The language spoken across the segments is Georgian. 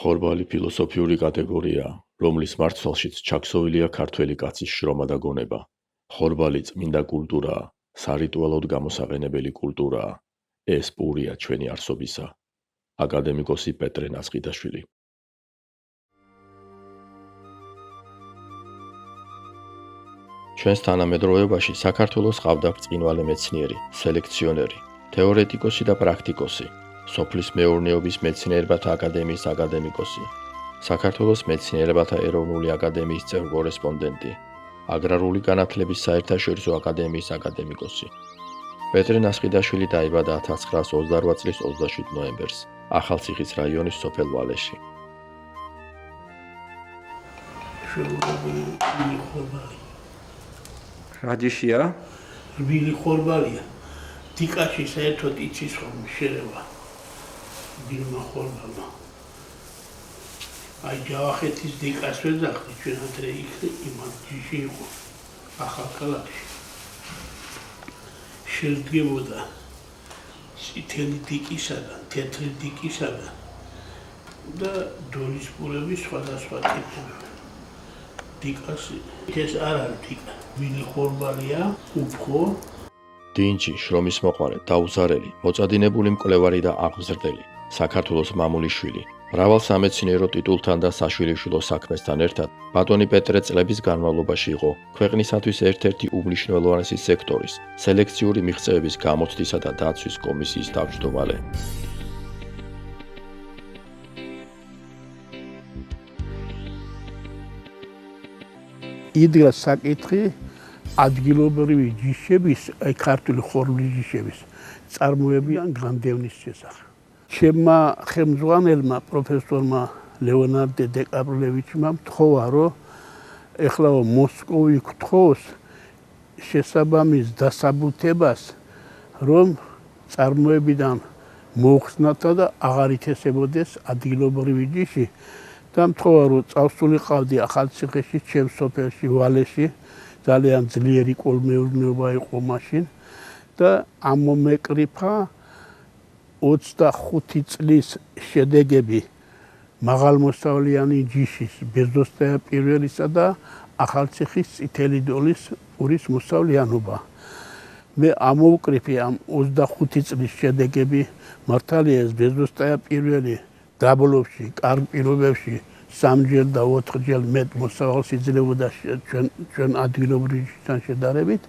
ხორბალი ფილოსოფიური კატეგორიაა, რომლის მარცვალშიც ჩაქსოვილია ქართველი კაცის შრომა და გონება. ხორბალი წმინდა კულტურაა, სარიტუალოდ გამოსაყენებელი კულტურაა. ეს პურია ჩვენი არსობისა. აკადემიკოსი პეტრე ნასყიდაშვილი. ჩვენს თანამედროვეობაში საქართველოს ყავდა ბრწყინვალე მეცნიერი, სელექციონერი, თეორეტიკოსი და პრაქტიკოსი, სოფლის მეურნეობის მეცნიერებათა აკადემიის აკადემიკოსი, საქართველოს მეცნიერებათა ეროვნული აკადემიის წევრ-კორესპონდენტი, აგრარული განათლების საერთაშორისო აკადემიის აკადემიკოსი. პეტრე ნასყიდაშვილი დაიბადა 1928 წლის 27 ნოემბერს, ახალციხის რაიონის სოფელ ვალეში. რაჯიშია? რბილი ხორბალია. დიკაში საერთოდ იცის ხომ შერევა. რბილმა ხორბალმა. აი ჯავახეთის დიკას ვეძახდი, ჩვენ ადრე იქ იმან ჯიში იყო. ახალქალაქში. შედგებოდა წითელი დიკისაგან, თეთრი დიკისაგან და დოლის პურების სხვადასხვა ტიპები. დიკასი ეს არ არის დიკა. რბილი ხორბალია, უფხო. დინჯი, შრომის მოყვარე, დაუზარელი, მოწადინებული მკვლევარი და აღმზრდელი, საქართველოს მამულიშვილი, მრავალ სამეცნიერო ტიტულთან და საშვილიშვილო საქმესთან ერთად, ბატონი პეტრე წლების განმავლობაში იყო ქვეყნისათვის ერთ-ერთი უმნიშვნელოვანესი სექტორის, სელექციური მიღწევების გამოცდისა და დაცვის კომისიის თავმჯდომარე. იდგა საკითხი ადგილობრივი ჯიშების, აი ქართული ხორბლის ჯიშების წარმოებიდან განდევნის შესახებ. ჩემმა ხელმძღვანელმა პროფესორმა ლეონარდ დეკაპრლევიჩმა მთხოვა, რომ ეხლა მოსკოვი გთხოვს შესაბამის დასაბუთებას, რომ წარმოებიდან მოუხსნათა და აღარ ითესებოდეს ადგილობრივი ჯიში და მთხოვა, რომ წავსულიყავდი ახალციხეში, ჩემს სოფელში, ვალეში, ძალიან ძლიერი კოლმეურნეობა იყო მაშინ და ამომეკრიფა 25 წლის შედეგები მაღალმოსავლიანი ჯიშის ბეზოსტაია პირველისა და ახალციხის წითელი დოლის პურის მოსავლიანობა. მე ამოვკრიფე ამ 25 წლის შედეგები, მართალია ეს ბეზოსტაია პირველი დაბლობში, კარგ პირობებში სამჯერ და 4ჯერ მეტ მოსავალს იძლეოდა ჩვენ ადგილობრივ ჯიშთან შედარებით.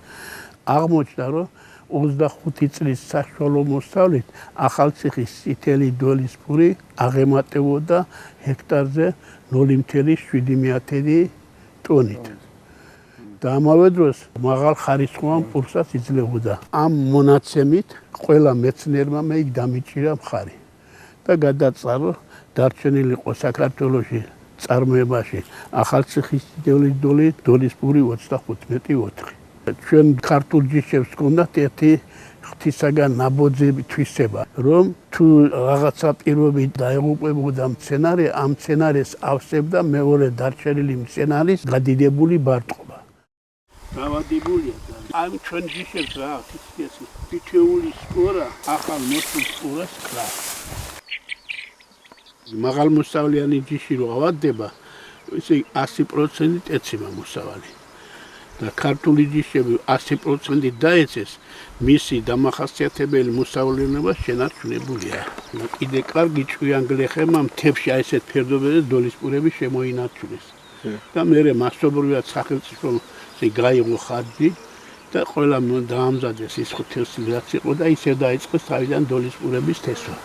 აღმოჩნდა, რომ 25 წლის საშუალო მოსავლით ახალციხის წითელი დოლის პური აღემატებოდა ჰექტარზე 0,7 ტონით. და ამავე დროს მაღალ ხარისხოვან პურსაც იძლეოდა. ამ მონაცემით ყველა მეცნიერმა მე იქ დამიჭირა მხარი და გადაწყარო დარჩენილიყო საქართველოში წარმოებაში ახალციხის წითელი დოლის პური 25.4. ჩვენ ქართულ ჯიშებს ჰქონდათ ერთი ღვთისაგან ნაბოძები თვისება, რომ თუ რაღაცა პირობი დაეღუპებოდა მცენარე, ამ მცენარეს ავსებდა მეორე დარჩენილი მცენარის გადიდებული ბარტყობა. დავადებულია ამ ჩვენ ჯიშებს რა ღვთის თითეული სპორა ახალ მოსულ სპორას კლავს. მაღალმოსავლიანი ჯიში რო ავადდება, ესე 100% ეციმა მოსავალი. და ქართული ჯიშები 100% დაეცეს, მისი დამახასიათებელი მოსავლიანობა შენარჩუნებულია. კიდე კარგი ჭვიან გლეხებმა მთებში აი ესეთ ფერდობებზე დოლის პურები შემოინარჩუნეს. და მერე მასობრივად სახელმწიფომ გაიღო ხარჯი და ყველა დაამზადეს ის ხუთი რაც იყო და ისე დაიწყეს თავიდან დოლის პურების თესვა.